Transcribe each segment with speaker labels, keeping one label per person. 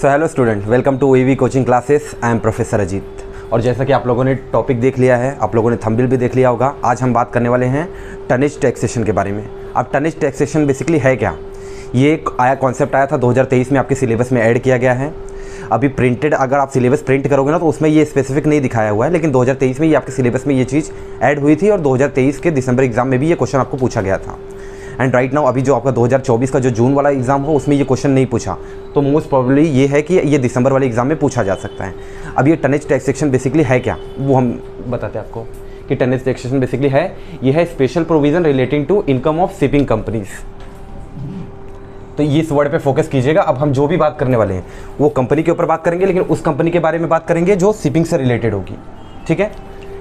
Speaker 1: So hello student, welcome to VV coaching classes. I am professor Ajit. और जैसा कि आप लोगों ने टॉपिक देख लिया है, आप लोगों ने थंबनेल भी देख लिया होगा, आज हम बात करने वाले हैं टनेज टैक्सेशन के बारे में। अब टनेज टैक्सेशन बेसिकली है क्या? ये एक कॉन्सेप्ट आया था 2023 में, आपके सिलेबस में ऐड किया गया है। अभी प्रिंटेड अगर आप सिलेबस प्रिंट करोगे ना तो उसमें ये स्पेसिफिक नहीं दिखाया हुआ है, लेकिन 2023 में ये आपके सिलेबस में ये चीज़ ऐड हुई थी और 2023 के दिसंबर एग्जाम में भी ये क्वेश्चन आपको पूछा गया था। एंड राइट नाउ अभी जो आपका 2024 का जो जून वाला एग्जाम हो उसमें ये क्वेश्चन नहीं पूछा, तो मोस्ट प्रोबेबली ये है कि ये दिसंबर वाले एग्जाम में पूछा जा सकता है। अब ये टनेज टैक्सेशन बेसिकली है क्या, वो हम बताते हैं आपको कि टनेज टैक्सेशन बेसिकली है, ये है special provision relating to income of shipping companies. तो ये इस वर्ड पे फोकस कीजिएगा। अब हम जो भी बात करने वाले हैं वो कंपनी के ऊपर बात करेंगे, लेकिन उस कंपनी के बारे में बात करेंगे जो शिपिंग से रिलेटेड होगी, ठीक है,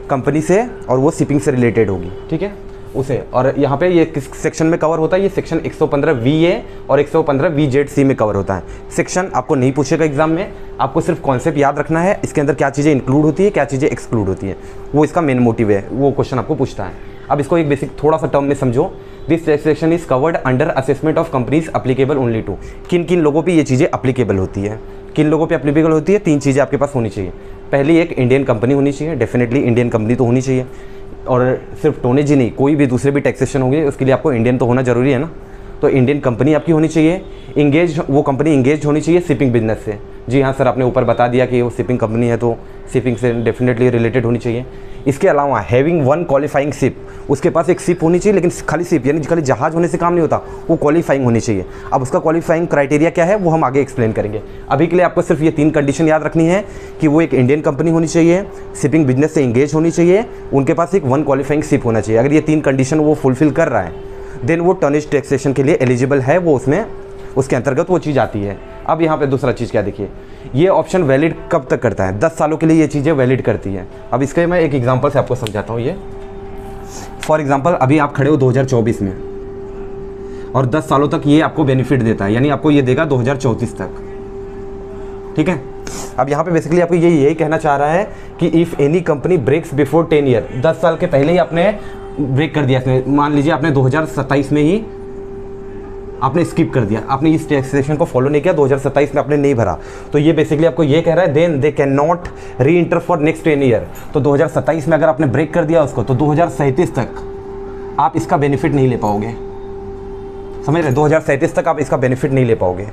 Speaker 1: कंपनी से, और वो शिपिंग से रिलेटेड होगी, ठीक है, उसे। और यहाँ पे ये किस सेक्शन में कवर होता है? ये सेक्शन 115 VA और 115 VZC में कवर होता है। सेक्शन आपको नहीं पूछेगा एग्जाम में, आपको सिर्फ कॉन्सेप्ट याद रखना है, इसके अंदर क्या चीज़ें इंक्लूड होती है, क्या चीज़ें एक्सक्लूड होती है, वो इसका मेन मोटिव है, वो क्वेश्चन आपको पूछता है। अब इसको एक बेसिक थोड़ा सा टर्म में समझो। This taxation is covered under assessment of companies applicable only to. किन किन लोगों पे ये चीज़ें अप्लीकेबल होती है? किन लोगों पे अप्लीकेबल होती है? तीन चीज़ें आपके पास होनी चाहिए। पहली, एक इंडियन कंपनी होनी चाहिए, डेफिनेटली इंडियन कंपनी तो होनी चाहिए। और सिर्फ टोनेज ही नहीं, कोई भी दूसरे भी टैक्सेशन होंगे उसके लिए आपको इंडियन तो होना जरूरी है ना। तो इंडियन कंपनी आपकी होनी चाहिए, इंगेज, वो कंपनी इंगेज होनी चाहिए शिपिंग बिजनेस से। जी हाँ सर, आपने ऊपर बता दिया कि वो शिपिंग कंपनी है तो शिपिंग से डेफिनेटली रिलेटेड होनी चाहिए। इसके अलावा हैविंग वन क्वालिफाइंग शिप, उसके पास एक शिप होनी चाहिए, लेकिन खाली शिप यानी खाली जहाज होने से काम नहीं होता, वो क्वालिफाइंग होनी चाहिए। अब उसका क्वालिफाइंग क्राइटेरिया क्या है वो हम आगे एक्सप्लेन करेंगे। अभी के लिए आपको सिर्फ ये तीन कंडीशन याद रखनी है कि वो एक इंडियन कंपनी होनी चाहिए, शिपिंग बिजनेस से इंगेज होनी चाहिए, उनके पास एक वन क्वालिफाइंग शिप होना चाहिए। अगर ये तीन कंडीशन वो फुलफिल कर रहा है देन वो टनेज टैक्सेशन के लिए एलिजिबल है, वो उसमें उसके अंतर्गत वो चीज़ आती है। अब यहाँ पे दूसरा चीज़ क्या देखिए, ये ऑप्शन वैलिड कब तक करता है? 10 सालों के लिए ये चीज़ें वैलिड करती है। अब इसके मैं एक एग्जांपल से आपको समझाता हूँ। ये फॉर एग्जांपल अभी आप खड़े हो 2024 में और 10 सालों तक ये आपको बेनिफिट देता है, यानी आपको ये देगा 2034 तक, ठीक है। अब यहाँ पे बेसिकली आपको यही कहना चाह रहा है कि if any company breaks before 10 year, 10 साल के पहले ही आपने ब्रेक कर दिया इसमें, मान लीजिए आपने 2027 में ही आपने स्किप कर दिया, आपने इस टैक्सेशन को फॉलो नहीं किया, 2027 में आपने नहीं भरा, तो ये बेसिकली आपको ये कह रहा है देन दे कैन नॉट री इंटर फॉर नेक्स्ट 10 ईयर। तो 2027 में अगर आपने ब्रेक कर दिया उसको तो 2037 तक आप इसका बेनिफिट नहीं ले पाओगे, समझ रहे? 2037 तक आप इसका बेनिफिट नहीं ले पाओगे,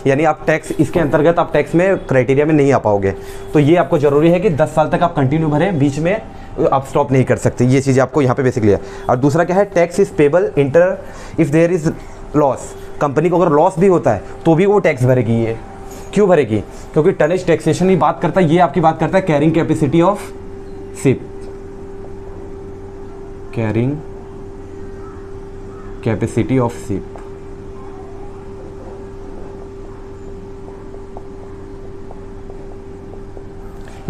Speaker 1: यानी आप टैक्स इसके अंतर्गत आप टैक्स में क्राइटेरिया में नहीं आ पाओगे। तो ये आपको जरूरी है कि 10 साल तक आप कंटिन्यू भरें, बीच में आप स्टॉप नहीं कर सकते। ये चीज़ आपको यहाँ पे बेसिकली है। और दूसरा क्या है, tax is payable inter if there is loss. Company को अगर लॉस भी होता है तो भी वो टैक्स भरेगी। ये क्यों भरेगी? क्योंकि टनेज टैक्सेशन ही बात करता है, ये आपकी बात करता है carrying capacity of ship, carrying capacity of ship.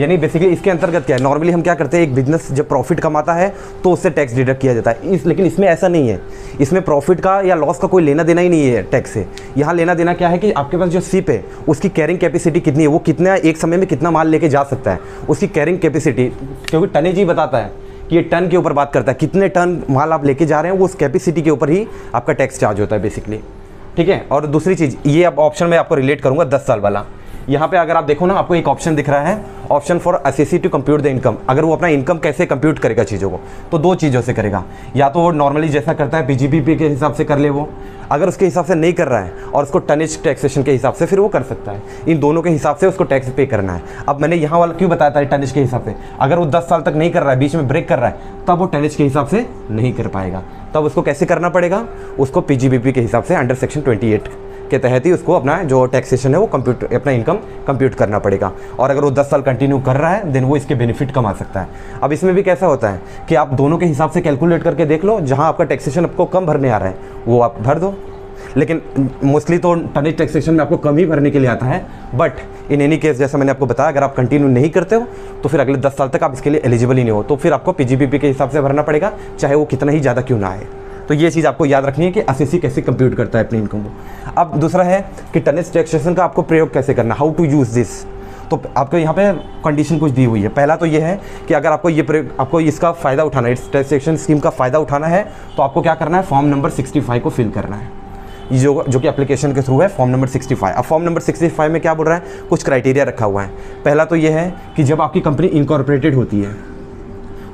Speaker 1: यानी बेसिकली इसके अंतर्गत क्या है, नॉर्मली हम क्या करते हैं, एक बिजनेस जब प्रॉफिट कमाता है तो उससे टैक्स डिडक्ट किया जाता है। लेकिन इसमें ऐसा नहीं है, इसमें प्रॉफिट का या लॉस का कोई लेना देना ही नहीं है टैक्स से। यहाँ लेना देना क्या है कि आपके पास जो शिप है उसकी कैरिंग कैपेसिटी कितनी है, वो कितना एक समय में कितना माल लेके जा सकता है, उसकी कैरिंग कैपेसिटी, क्योंकि टनेज ही बताता है कि ये टन के ऊपर बात करता है, कितने टन माल आप लेके जा रहे हैं, वो उस कैपेसिटी के ऊपर ही आपका टैक्स चार्ज होता है बेसिकली, ठीक है। और दूसरी चीज़, ये अब ऑप्शन में आपको रिलेट करूँगा 10 साल वाला। यहाँ पे अगर आप देखो ना, आपको एक ऑप्शन दिख रहा है, option for assessee to compute the income. अगर वो अपना इनकम कैसे कंप्यूट करेगा चीज़ों को, तो दो चीज़ों से करेगा, या तो वो नॉर्मली जैसा करता है PGBP के हिसाब से कर ले वो, अगर उसके हिसाब से नहीं कर रहा है और उसको टनेज टैक्सेशन के हिसाब से फिर वो कर सकता है। इन दोनों के हिसाब से उसको टैक्स पे करना है। अब मैंने यहाँ वाला क्यों बताया था टनेज के हिसाब से, अगर वो 10 साल तक नहीं कर रहा है, बीच में ब्रेक कर रहा है, तब वो टनेज के हिसाब से नहीं कर पाएगा। तब उसको कैसे करना पड़ेगा? उसको PGBP के हिसाब से अंडर सेक्शन 28 के तहत ही उसको अपना जो टैक्सेशन है वो कंप्यूट, अपना इनकम कंप्यूट करना पड़ेगा। और अगर वो 10 साल कंटिन्यू कर रहा है देन वो इसके बेनिफिट कमा सकता है। अब इसमें भी कैसा होता है कि आप दोनों के हिसाब से कैलकुलेट करके देख लो, जहां आपका टैक्सेशन आपको कम भरने आ रहा है वो आप भर दो, लेकिन मोस्टली तो टनेज टैक्सेशन में आपको कम ही भरने के लिए आता है। बट इन एनी केस जैसा मैंने आपको बताया, अगर आप कंटिन्यू नहीं करते हो तो फिर अगले 10 साल तक आप इसके लिए एलिजिबल ही नहीं हो, तो फिर आपको PGBP के हिसाब से भरना पड़ेगा, चाहे वो कितना ही ज़्यादा क्यों ना आए। तो ये चीज़ आपको याद रखनी है कि असेसी कैसे कंप्यूट करता है अपनी इनकम को। अब दूसरा है कि टनेज टैक्सेशन का आपको प्रयोग कैसे करना, हाउ टू यूज़ दिस। तो आपको यहाँ पे कंडीशन कुछ दी हुई है। पहला तो ये है कि अगर आपको इसका फ़ायदा उठाना है, इस टैक्सेशन स्कीम का फ़ायदा उठाना है, तो आपको क्या करना है, फॉर्म नंबर 65 को फिल करना है। जो कि एप्लीकेशन के थ्रू है, फॉर्म नंबर 65। अब फॉर्म नंबर 65 में क्या बोल रहा है, कुछ क्राइटेरिया रखा हुआ है। पहला तो ये है कि जब आपकी कंपनी इनकॉर्पोरेटेड होती है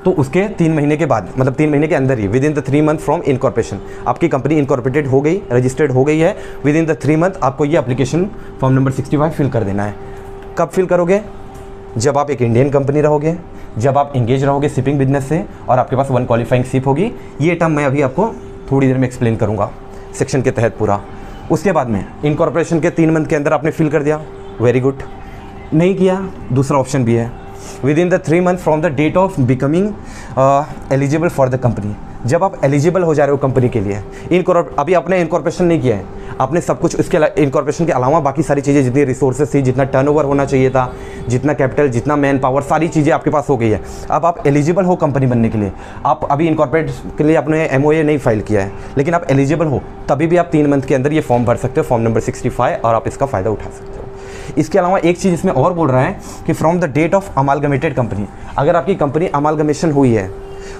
Speaker 1: तो उसके 3 महीने के बाद, मतलब 3 महीने के अंदर ही, within the 3 month from incorporation, आपकी कंपनी इनकॉर्पोरेटेड हो गई, रजिस्टर्ड हो गई है, विद इन द 3 मंथ आपको ये एप्लीकेशन फॉर्म नंबर 65 फिल कर देना है। कब फिल करोगे? जब आप एक इंडियन कंपनी रहोगे, जब आप इंगेज रहोगे शिपिंग बिजनेस से और आपके पास 1 क्वालिफाइंग शिप होगी। ये टर्म मैं अभी आपको थोड़ी देर में एक्सप्लेन करूँगा सेक्शन के तहत पूरा। उसके बाद में इनकॉर्पोरेशन के 3 मंथ के अंदर आपने फिल कर दिया, वेरी गुड। नहीं किया, दूसरा ऑप्शन भी है, within the 3 month from the date of becoming eligible for the company. जब आप एलिजिबल हो जा रहे हो कंपनी के लिए, अभी आपने इनकॉर्पोरेशन नहीं किया है, आपने सब कुछ इसके इनकॉर्पोरेशन के अलावा बाकी सारी चीज़ें, जितनी रिसोर्सेज थी, जितना टर्नओवर होना चाहिए था, जितना कैपिटल, जितना मैन पावर, सारी चीज़ें आपके पास हो गई है। अब आप एलिजिबल हो कंपनी बनने के लिए। आप अभी इनकॉर्पोरेट के लिए आपने MOA नहीं फाइल किया है, लेकिन आप एलिजिबल हो, तभी भी आप 3 मंथ के अंदर ये फॉर्म भर सकते हो, फॉर्म नंबर 65, और आप इसका फ़ायदा उठा सकते हो। इसके अलावा एक चीज़ इसमें और बोल रहा है कि from the date of amalgamated company, अगर आपकी कंपनी अमालगमेशन हुई है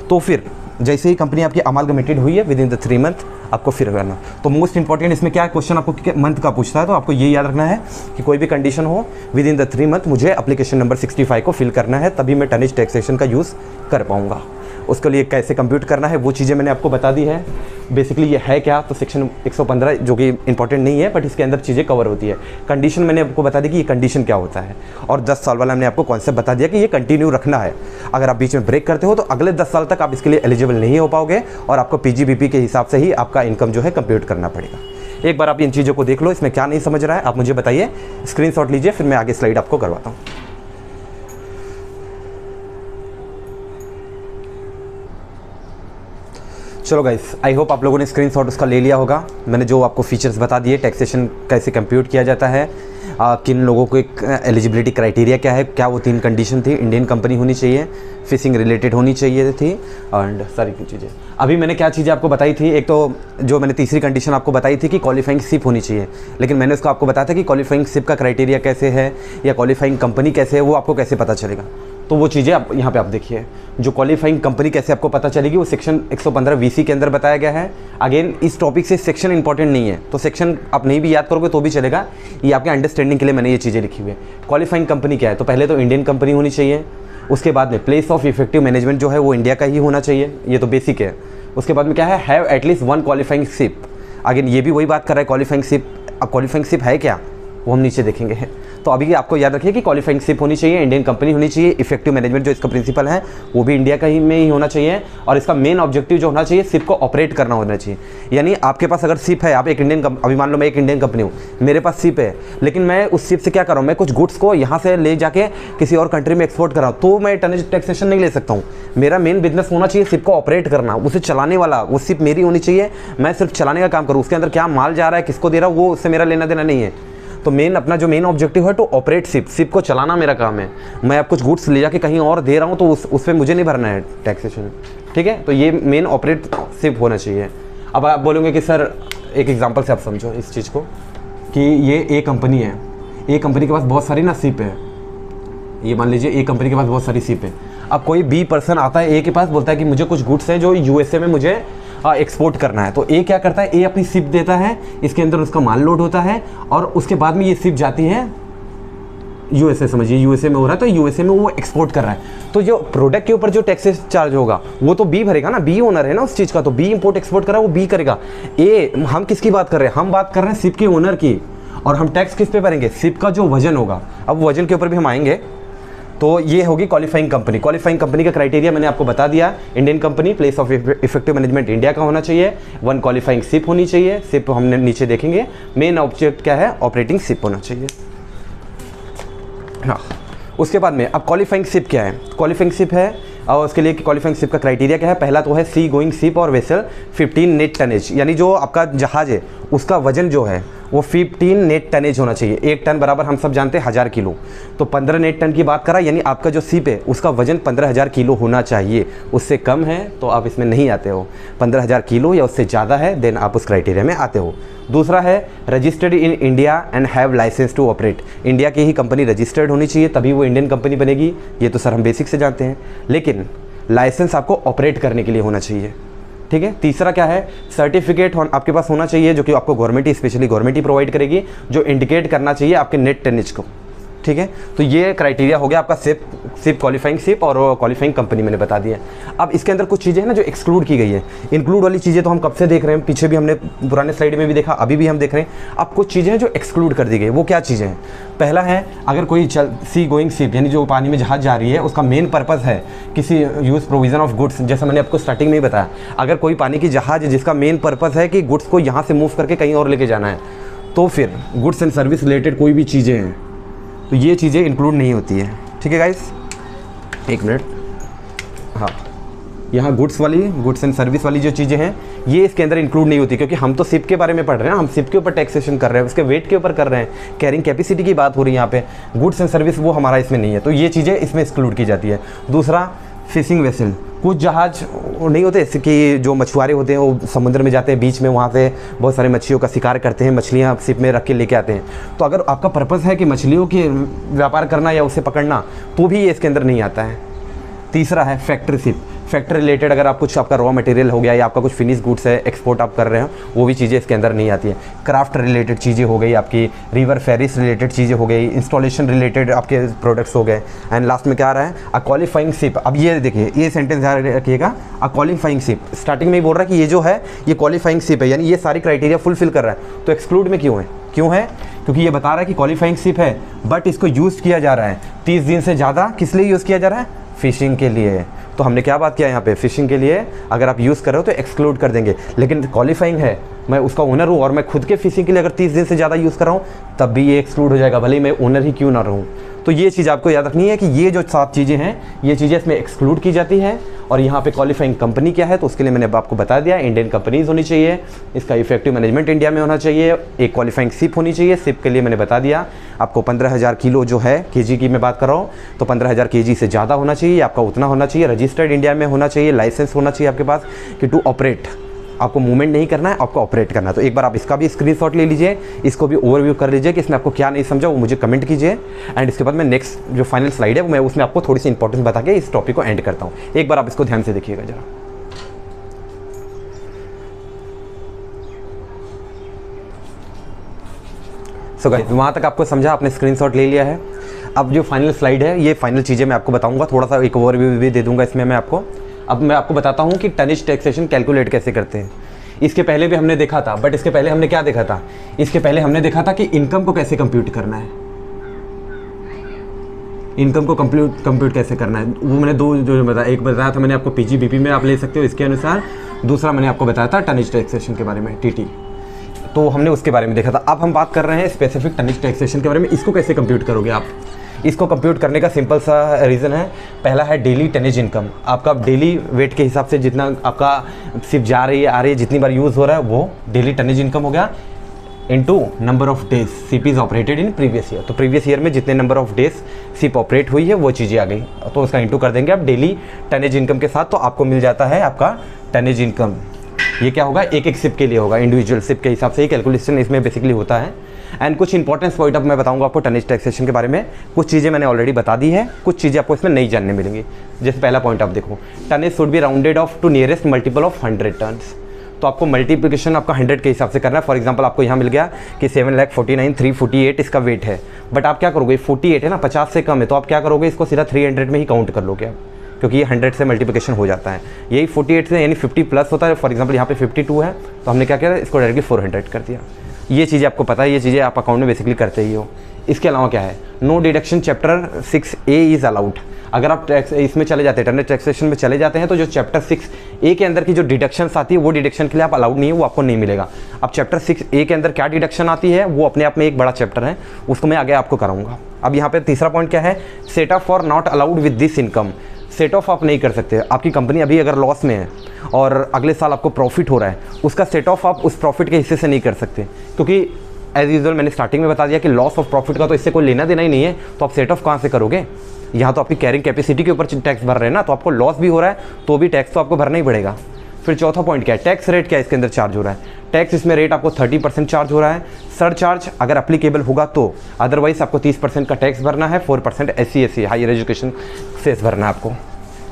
Speaker 1: तो फिर जैसे ही कंपनी आपकी अमालगमेटेड हुई है, विद इन द 3 मंथ आपको फिर करना। तो मोस्ट इंपॉर्टेंट इसमें क्या क्वेश्चन आपको मंथ का पूछता है, तो आपको ये याद रखना है कि कोई भी कंडीशन हो, विद इन द 3 मंथ मुझे एप्लीकेशन नंबर 65 को फिल करना है, तभी मैं टनेज टैक्सेशन का यूज़ कर पाऊँगा। उसके लिए कैसे कंप्यूट करना है वो चीज़ें मैंने आपको बता दी है। बेसिकली ये है क्या, तो सेक्शन 115 जो कि इंपॉर्टेंट नहीं है, बट इसके अंदर चीज़ें कवर होती है। कंडीशन मैंने आपको बता दी कि ये कंडीशन क्या होता है, और 10 साल वाला मैंने आपको कॉन्सेप्ट बता दिया कि ये कंटिन्यू रखना है। अगर आप बीच में ब्रेक करते हो तो अगले 10 साल तक आप इसके लिए एलिजिबल नहीं हो पाओगे, और आपको PGBP के हिसाब से ही आपका इनकम जो है कंप्यूट करना पड़ेगा। एक बार आप इन चीज़ों को देख लो, इसमें क्या नहीं समझ रहा है आप मुझे बताइए, स्क्रीनशॉट लीजिए, फिर मैं आगे स्लाइड आपको करवाता हूँ। चलो गाइस, आई होप आप लोगों ने स्क्रीनशॉट उसका ले लिया होगा। मैंने जो आपको फीचर्स बता दिए, टैक्सेशन कैसे कंप्यूट किया जाता है, किन लोगों को एक एलिजिबिलिटी क्राइटेरिया क्या है, क्या वो 3 कंडीशन थी, इंडियन कंपनी होनी चाहिए, फिशिंग रिलेटेड होनी चाहिए थी, एंड सारी चीज़ें। अभी मैंने क्या चीज़ें आपको बताई थी, एक तो जो मैंने तीसरी कंडीशन आपको बताई थी कि क्वालिफाइंग शिप होनी चाहिए, लेकिन मैंने उसको आपको बताया था कि क्वालिफाइंग शिप का क्राइटेरिया कैसे है या क्वालिफाइंग कंपनी कैसे है, वो आपको कैसे पता चलेगा। तो वो चीज़ें आप यहाँ पे आप देखिए, जो क्वालिफाइंग कंपनी कैसे आपको पता चलेगी, वो सेक्शन 115 VC के अंदर बताया गया है। अगेन इस टॉपिक से सेक्शन इंपॉर्टेंट नहीं है, तो सेक्शन आप नहीं भी याद करोगे तो भी चलेगा, ये आपके अंडरस्टैंडिंग के लिए मैंने ये चीज़ें लिखी हुई है। क्वालिफाइंग कंपनी क्या है, तो पहले तो इंडियन कंपनी होनी चाहिए, उसके बाद में प्लेस ऑफ इफेक्टिव मैनेजमेंट जो है वो इंडिया का ही होना चाहिए, ये तो बेसिक है। उसके बाद में क्या है, have at least 1 qualifying ship. Again ये भी वही बात कर रहा है, क्वालिफाइंग शिप। अब क्वालिफाइंग शिप है क्या, वो हम नीचे देखेंगे। तो अभी आपको याद रखिए कि क्वालिफाइंग शिप होनी चाहिए, इंडियन कंपनी होनी चाहिए, इफेक्टिव मैनेजमेंट जो इसका प्रिंसिपल है वो भी इंडिया का ही में ही होना चाहिए, और इसका मेन ऑब्जेक्टिव जो होना चाहिए, शिप को ऑपरेट करना होना चाहिए। यानी आपके पास अगर शिप है, आप एक इंडियन, अभी मान लो मैं एक इंडियन कंपनी हूँ, मेरे पास शिप है, लेकिन मैं उस शिप से क्या कर रहा हूँ, मैं कुछ गुड्स को यहाँ से ले जाके किसी और कंट्री में एक्सपोर्ट कर रहा हूँ, तो मैं टनेज टैक्सेशन नहीं ले सकता हूँ। मेरा मेन बिजनेस होना चाहिए शिप को ऑपरेट करना, उसे चलाने वाला, वो शिप मेरी होनी चाहिए, मैं सिर्फ चलाने का काम करूँ, उसके अंदर क्या माल जा रहा है, किसको दे रहा हूँ, वो उससे मेरा लेना देना नहीं है। तो मेन अपना जो मेन ऑब्जेक्टिव है, तो ऑपरेट शिप को चलाना मेरा काम है। मैं आप कुछ गुड्स ले जाके कहीं और दे रहा हूँ, तो उस पर मुझे नहीं भरना है टैक्सेशन, ठीक है। तो ये मेन ऑपरेट शिप होना चाहिए। अब आप बोलोगे कि सर एक एग्जांपल से आप समझो इस चीज़ को, कि ये ए कंपनी है, ए कंपनी के पास बहुत सारी ना शिप है, ये मान लीजिए ए कंपनी के पास बहुत सारी शिप है। अब कोई बी पर्सन आता है ए के पास, बोलता है कि मुझे कुछ गुड्स है जो USA में मुझे एक्सपोर्ट करना है। तो ए क्या करता है, ए अपनी शिप देता है, इसके अंदर उसका माल लोड होता है, और उसके बाद में ये शिप जाती है USA, समझिए USA में हो रहा है, तो USA में वो एक्सपोर्ट कर रहा है। तो जो प्रोडक्ट के ऊपर जो टैक्सेस चार्ज होगा वो तो बी भरेगा ना, बी ओनर है ना उस चीज़ का, तो बी इंपोर्ट एक्सपोर्ट कर रहा है, वो बी करेगा। हम किसकी बात कर रहे हैं, हम बात कर रहे हैं शिप के ओनर की, और हम टैक्स किस पे भरेंगे, शिप का जो वजन होगा। अब वजन के ऊपर भी हम आएंगे। तो ये होगी क्वालिफाइंग कंपनी। क्वालिफाइंग कंपनी का क्राइटेरिया मैंने आपको बता दिया, Indian company, place of effective management India का होना चाहिए, 1 क्वालिफाइंग शिप होनी चाहिए, शिप हमने नीचे देखेंगे, मेन ऑब्जेक्ट क्या है, ऑपरेटिंग शिप होना चाहिए। हाँ, उसके बाद में अब क्वालिफाइंग शिप क्या है, क्वालिफाइंग शिप है, और उसके लिए क्वालिफाइंग शिप का क्राइटेरिया क्या है, पहला तो है सी गोइंग शिप और वेसल 15 नेट टनेज, यानी जो आपका जहाज है उसका वजन जो है वो 15 नेट टनेज होना चाहिए। 1 टन बराबर हम सब जानते हैं 1000 किलो, तो 15 नेट टन की बात करा, यानी आपका जो शिप है उसका वजन 15,000 किलो होना चाहिए। उससे कम है तो आप इसमें नहीं आते हो, 15,000 किलो या उससे ज़्यादा है देन आप उस क्राइटेरिया में आते हो। दूसरा है registered in India and have license to operate, India की ही कंपनी रजिस्टर्ड होनी चाहिए तभी वो इंडियन कंपनी बनेगी, ये तो सर हम बेसिक से जानते हैं, लेकिन लाइसेंस आपको ऑपरेट करने के लिए होना चाहिए। ठीक है। तीसरा क्या है, सर्टिफिकेट आपके पास होना चाहिए जो कि आपको गवर्नमेंट ही, स्पेशली गवर्नमेंट ही प्रोवाइड करेगी, जो इंडिकेट करना चाहिए आपके नेट टनेज को, ठीक है। तो ये क्राइटेरिया हो गया आपका सिप क्वालिफाइंग सिप और क्वालिफाइंग कंपनी मैंने बता दिया। अब इसके अंदर कुछ चीज़ें हैं ना जो एक्सक्लूड की गई है। इंक्लूड वाली चीज़ें तो हम कब से देख रहे हैं, पीछे भी हमने पुराने स्लाइड में भी देखा, अभी भी हम देख रहे हैं। अब कुछ चीज़ें हैं जो एक्सक्लूड कर दी गई, वो क्या चीज़ें हैं। पहला है, अगर कोई सी गोइंग शिप यानी जो पानी में जहाज जा रही है, उसका मेन पर्पज़ है किसी यूज़ प्रोविज़न ऑफ गुड्स, जैसा मैंने आपको स्टार्टिंग में ही बताया। अगर कोई पानी की जहाज है जिसका मेन पर्पज़ है कि गुड्स को यहाँ से मूव करके कहीं और लेके जाना है, तो फिर गुड्स एंड सर्विस रिलेटेड कोई भी चीज़ें हैं तो ये चीज़ें इंक्लूड नहीं होती है, ठीक है गाइस। एक मिनट, हाँ, यहाँ गुड्स एंड सर्विस वाली जो चीज़ें हैं ये इसके अंदर इंक्लूड नहीं होती, क्योंकि हम तो शिप के बारे में पढ़ रहे हैं, हम शिप के ऊपर टैक्सेशन कर रहे हैं, उसके वेट के ऊपर कर रहे हैं, कैरिंग कैपेसिटी की बात हो रही है यहाँ पे। गुड्स एंड सर्विस वो हमारा इसमें नहीं है, तो ये चीज़ें इसमें एक्सक्लूड की जाती है। दूसरा, फिशिंग वेसल, कुछ जहाज नहीं होते जैसे कि जो मछुआरे होते हैं वो समुद्र में जाते हैं, बीच में वहाँ से बहुत सारे मछलियों का शिकार करते हैं, मछलियाँ शिप में रख के लेके आते हैं। तो अगर आपका पर्पज़ है कि मछलियों के व्यापार करना या उसे पकड़ना, तो भी ये इसके अंदर नहीं आता है। तीसरा है फैक्ट्री शिप, फैक्ट्री रिलेटेड अगर आप कुछ, आपका रॉ मटेरियल हो गया या आपका कुछ फिनिश गुड्स है, एक्सपोर्ट आप कर रहे हो, वो भी चीज़ें इसके अंदर नहीं आती है। क्राफ्ट रिलेटेड चीज़ें हो गई आपकी, रिवर फेरिस रिलेटेड चीज़ें हो गई, इंस्टॉलेशन रिलेटेड आपके प्रोडक्ट्स हो गए। एंड लास्ट में क्या आ रहा है, अ क्वालिफाइंग शिप। अब ये देखिए, ये सेंटेंस याद रखिएगा, अ क्वालिफाइंग शिप। स्टार्टिंग में ही बोल रहा है कि ये जो है ये क्वालिफाइंग शिप है, यानी ये सारी क्राइटेरिया फुलफिल कर रहा है। तो एक्सक्लूड में क्यों है, क्योंकि ये बता रहा है कि क्वालिफाइंग शिप है, बट इसको यूज़ किया जा रहा है 30 दिन से ज़्यादा। किस लिए यूज़ किया जा रहा है, फिशिंग के लिए। तो हमने क्या बात किया यहाँ पे, फिशिंग के लिए अगर आप यूज़ कर रहे हो तो एक्सक्लूड कर देंगे। लेकिन क्वालिफाइंग है, मैं उसका ओनर हूँ और मैं खुद के फिशिंग के लिए अगर 30 दिन से ज़्यादा यूज़ कर रहा हूँ, तब भी ये एक्सक्लूड हो जाएगा, भले ही मैं ओनर ही क्यों ना रहूँ। तो ये चीज़ आपको याद रखनी है कि ये जो 7 चीज़ें हैं, ये चीज़ें इसमें एक्सक्लूड की जाती हैं। और यहाँ पे क्वालिफाइंग कंपनी क्या है, तो उसके लिए मैंने आपको बता दिया, इंडियन कंपनीज होनी चाहिए, इसका इफेक्टिव मैनेजमेंट इंडिया में होना चाहिए, एक क्वालिफाइंग शिप होनी चाहिए। शिप के लिए मैंने बता दिया आपको 15,000 किलो जो है, केजी की मैं बात कर रहा हूँ, तो 15,000 केजी से ज़्यादा होना चाहिए, आपका उतना होना चाहिए, रजिस्टर्ड इंडिया में होना चाहिए, लाइसेंस होना चाहिए आपके पास कि टू ऑपरेट, आपको मूवमेंट नहीं करना है, आपको ऑपरेट करना है। तो एक बार आप इसका भी स्क्रीनशॉट ले लीजिए, इसको भी ओवरव्यू कर लीजिए कि इसमें आपको क्या नहीं समझा, वो मुझे कमेंट कीजिए। एंड इसके बाद मैं नेक्स्ट जो फाइनल स्लाइड है, मैं उसमें आपको थोड़ी सी इंपॉर्टेंस बता के इस टॉपिक को एंड करता हूँ। एक बार आप इसको ध्यान से देखिएगा जरा। सो गाइस, वहाँ तक आपको समझा, आपने स्क्रीनशॉट ले लिया है। अब जो फाइनल स्लाइड है, ये फाइनल चीज़ें मैं आपको बताऊँगा, थोड़ा सा एक ओवरव्यू भी दे दूँगा इसमें मैं आपको। अब मैं आपको बताता हूँ कि टनेज टैक्सेशन कैलकुलेट कैसे करते हैं। इसके पहले भी हमने देखा था, बट इसके पहले हमने क्या देखा था, इसके पहले हमने देखा था कि इनकम को कैसे कंप्यूट करना है, इनकम को कंप्यूट कैसे करना है। वो मैंने दो जो बताया, एक बताया था मैंने आपको पीजीबीपी में आप ले सकते हो इसके अनुसार, दूसरा मैंने आपको बताया था टनेज टैक्सेशन के बारे में, टीटी, तो हमने उसके बारे में देखा था। अब हम बात कर रहे हैं स्पेसिफिक टनेज टैक्सेशन के बारे में। इसको कैसे कंप्यूट करोगे आप, इसको कंप्यूट करने का सिंपल सा रीज़न है। पहला है डेली टनेज इनकम, आपका डेली वेट के हिसाब से जितना आपका शिप जा रही है आ रही है, जितनी बार यूज़ हो रहा है, वो डेली टनेज इनकम हो गया, into number of days ship is operated in previous year. तो प्रीवियस ईयर में जितने number of days ship operate हुई है वो चीज़ें आ गई, तो उसका इंटू कर देंगे आप डेली टनेज इनकम के साथ, तो आपको मिल जाता है आपका टनेज इनकम। ये क्या होगा, एक एक शिप के लिए होगा, इंडिविजुअल शिप के हिसाब से ही कैलकुलेशन इसमें बेसिकली होता है। एंड कुछ इंपॉर्टेंस पॉइंट अब मैं बताऊंगा आपको टनेज टैक्सेशन के बारे में। कुछ चीज़ें मैंने ऑलरेडी बता दी है, कुछ चीज़ें आपको इसमें नहीं जानने मिलेंगी। जैसे पहला पॉइंट आप देखो, tonnage should be rounded off to nearest multiple of 100 tons. तो आपको मल्टीप्लिकेशन आपका 100 के हिसाब से करना है। फॉर एग्जांपल आपको यहाँ मिल गया कि 7,49,348 इसका वेट है, बट आप क्या करोगे, 48 है ना, 50 से कम है, तो आप क्या करोगे, इसको सीधा 300 में ही काउंट कर लोगे आप, क्योंकि ये 100 से मल्टीप्लिकेशन हो जाता है। यही 48 से यानी 50 प्लस होता है। फॉर एग्जांपल यहाँ पे 52 है, तो हमने क्या किया, इसको डायरेक्टली 400 कर दिया। ये चीज़ें आपको पता है, ये चीज़ें आप अकाउंट में बेसिकली करते ही हो। इसके अलावा क्या है, no deduction chapter 6A is allowed. अगर आप टैक्स इसमें चले जाते हैं, टनेज टैक्सेशन में चले जाते हैं, तो जो चैप्टर 6A के अंदर की जो डिडक्शंस आती है, वो डिडक्शन के लिए आप अलाउड नहीं है, वो आपको नहीं मिलेगा। अब चैप्टर 6A के अंदर क्या डिडक्शन आती है, वो अपने आप में एक बड़ा चैप्टर है, उसको मैं आगे आपको कराऊंगा। अब यहाँ पे तीसरा पॉइंट क्या है, set of for not allowed with this income. Set of आप नहीं कर सकते। आपकी कंपनी अभी अगर लॉस में है और अगले साल आपको प्रॉफिट हो रहा है, उसका सेट ऑफ आप उस प्रॉफिट के हिस्से से नहीं कर सकते, क्योंकि एज यूजुअल मैंने स्टार्टिंग में बता दिया कि लॉस ऑफ प्रॉफिट का तो इससे कोई लेना देना ही नहीं है, तो आप सेट ऑफ कहाँ से करोगे। यहाँ तो आपकी कैरिंग कैपेसिटी के ऊपर टैक्स भर रहे हैं ना, तो आपको लॉस भी हो रहा है तो भी टैक्स तो आपको भरना ही पड़ेगा। फिर चौथा पॉइंट क्या है, टैक्स रेट क्या इसके अंदर चार्ज हो रहा है। टैक्स इसमें रेट आपको 30% चार्ज हो रहा है, सर चार्ज अगर अप्लीकेबल होगा तो, अदरवाइज आपको 30% का टैक्स भरना है, 4% SC/ST हायर एजुकेशन सेस भरना है आपको।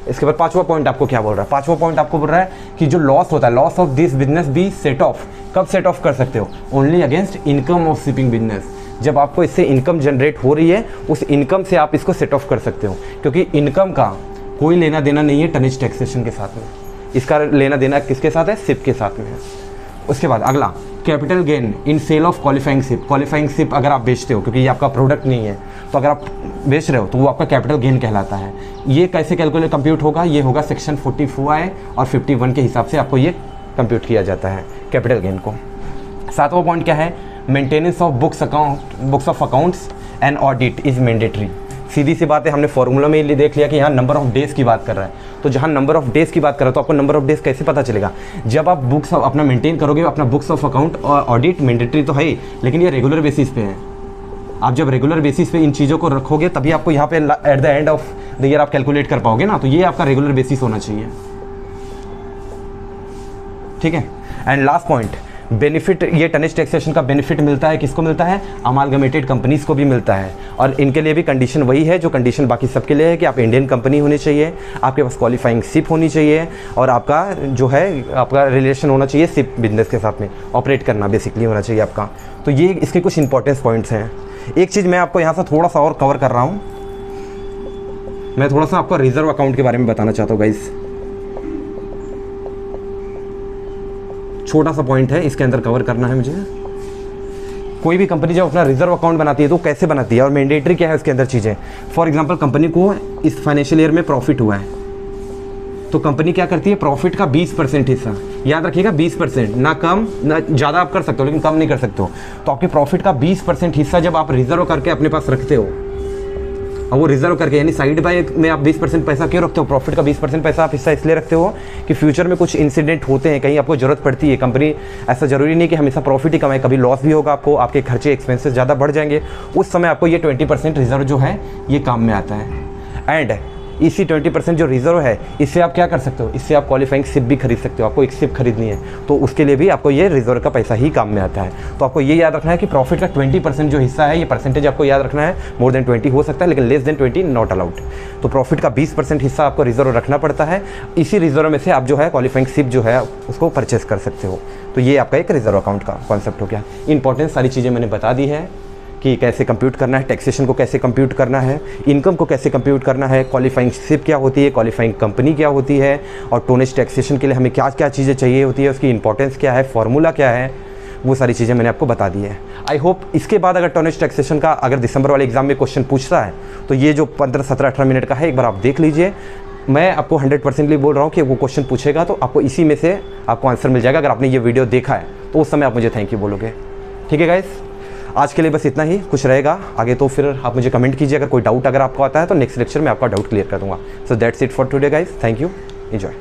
Speaker 1: इसके बाद पांचवा पॉइंट आपको क्या बोल रहा है, पांचवा पॉइंट आपको बोल रहा है कि जो लॉस होता है, loss of this business be set off, कब सेट ऑफ कर सकते हो, only against income of shipping business. जब आपको इससे इनकम जनरेट हो रही है, उस इनकम से आप इसको सेट ऑफ कर सकते हो, क्योंकि इनकम का कोई लेना देना नहीं है टनेज टैक्सेशन के साथ में, इसका लेना देना किसके साथ है, सिप के साथ में है। उसके बाद अगला capital gain in sale of qualifying ship. Qualifying ship अगर आप बेचते हो, क्योंकि ये आपका प्रोडक्ट नहीं है, तो अगर आप बेच रहे हो तो वो आपका कैपिटल गेन कहलाता है। ये कैसे कैलकुलेट कंप्यूट होगा, ये होगा सेक्शन 44I और 51 के हिसाब से आपको ये कंप्यूट किया जाता है कैपिटल गेन को। सातवां पॉइंट क्या है, maintenance of books of accounts and audit is mandatory. सीधी सी बात है, हमने फॉर्मूला में ये देख लिया कि यहाँ नंबर ऑफ डेज़ की बात कर रहा है, तो जहाँ नंबर ऑफ डेज़ की बात कर रहा है तो आपको नंबर ऑफ डेज़ कैसे पता चलेगा, जब आप बुक्स अपना मेंटेन करोगे, अपना बुक्स ऑफ अकाउंट और ऑडिट मैंडेटरी तो है ही, लेकिन ये रेगुलर बेसिस पे है। आप जब रेगुलर बेसिस पे इन चीज़ों को रखोगे तभी आपको यहाँ पे at the end of the year आप कैलकुलेट कर पाओगे ना, तो ये आपका रेगुलर बेसिस होना चाहिए, ठीक है। एंड लास्ट पॉइंट, बेनिफिट, ये टनेज टैक्सेशन का बेनिफिट मिलता है किसको मिलता है, अमालगमेटेड कंपनीज को भी मिलता है, और इनके लिए भी कंडीशन वही है जो कंडीशन बाकी सबके लिए है कि आप इंडियन कंपनी होनी चाहिए, आपके पास क्वालिफाइंग सिप होनी चाहिए, और आपका जो है आपका रिलेशन होना चाहिए सिप बिजनेस के साथ में, ऑपरेट करना बेसिकली होना चाहिए आपका। तो ये इसके कुछ इंपॉर्टेंस पॉइंट्स हैं। एक चीज़ मैं आपको यहाँ से थोड़ा सा और कवर कर रहा हूँ, मैं थोड़ा सा आपको रिजर्व अकाउंट के बारे में बताना चाहता हूँ गाइस। छोटा सा पॉइंट है, इसके अंदर कवर करना है मुझे। कोई भी कंपनी जब अपना रिजर्व अकाउंट बनाती है तो कैसे बनाती है और मैंडेटरी क्या है उसके अंदर चीज़ें। फॉर एग्जांपल कंपनी को इस फाइनेंशियल ईयर में प्रॉफिट हुआ है, तो कंपनी क्या करती है, प्रॉफिट का 20% हिस्सा, याद रखिएगा 20%, ना कम ना ज़्यादा आप कर सकते हो लेकिन कम नहीं कर सकते हो। तो आपके प्रॉफिट का 20% हिस्सा जब आप रिजर्व करके अपने पास रखते हो, और वो रिजर्व करके यानी साइड बाय में आप 20% पैसा क्यों रखते हो, प्रॉफिट का 20% पैसा आप हिस्सा इसलिए रखते हो कि फ्यूचर में कुछ इंसिडेंट होते हैं, कहीं आपको ज़रूरत पड़ती है। कंपनी ऐसा ज़रूरी नहीं कि हमेशा प्रॉफिट ही कमाए, कभी लॉस भी होगा आपको, आपके खर्चे एक्सपेंसेस ज़्यादा बढ़ जाएंगे, उस समय आपको ये 20% रिजर्व जो है ये काम में आता है। एंड इसी 20% जो रिजर्व है इससे आप क्या कर सकते हो, इससे आप क्वालिफाइंग सिप भी खरीद सकते हो। आपको एक सिप खरीदनी है तो उसके लिए भी आपको ये रिजर्व का पैसा ही काम में आता है। तो आपको ये याद रखना है कि प्रॉफिट का 20% जो हिस्सा है, ये परसेंटेज आपको याद रखना है, मोर देन 20 हो सकता है लेकिन लेस देन 20 नॉट अलाउड। तो प्रॉफिट का 20% हिस्सा आपको रिजर्व रखना पड़ता है, इसी रिजर्व में से आप जो है क्वालिफाइंग सिप जो है उसको परचेस कर सकते हो। तो ये आपका एक रिजर्व अकाउंट का कॉन्सेप्ट हो गया। इंपॉर्टेंट सारी चीज़ें मैंने बता दी है कि कैसे कंप्यूट करना है, टैक्सेशन को कैसे कंप्यूट करना है, इनकम को कैसे कंप्यूट करना है, क्वालिफाइंग सिप क्या होती है, क्वालिफाइंग कंपनी क्या होती है, और टोनेज टैक्सेशन के लिए हमें क्या क्या चीज़ें चाहिए होती है, उसकी इंपॉर्टेंस क्या है, फार्मूला क्या है, वो सारी चीज़ें मैंने आपको बता दी है। आई होप इसके बाद अगर टोनेज टैक्सेशन का अगर दिसंबर वाले एग्जाम में क्वेश्चन पूछता है तो ये जो 15, 17, 18 मिनट का है एक बार आप देख लीजिए। मैं आपको 100% बोल रहा हूँ कि वो क्वेश्चन पूछेगा तो आपको इसी में से आपको आंसर मिल जाएगा। अगर आपने ये वीडियो देखा है तो उस समय आप मुझे थैंक यू बोलोगे। ठीक है गाइस, आज के लिए बस इतना ही, कुछ रहेगा आगे तो फिर आप मुझे कमेंट कीजिए। अगर कोई डाउट अगर आपको आता है तो नेक्स्ट लेक्चर में आपका डाउट क्लियर कर दूंगा। So that's it for today guys, thank you, enjoy.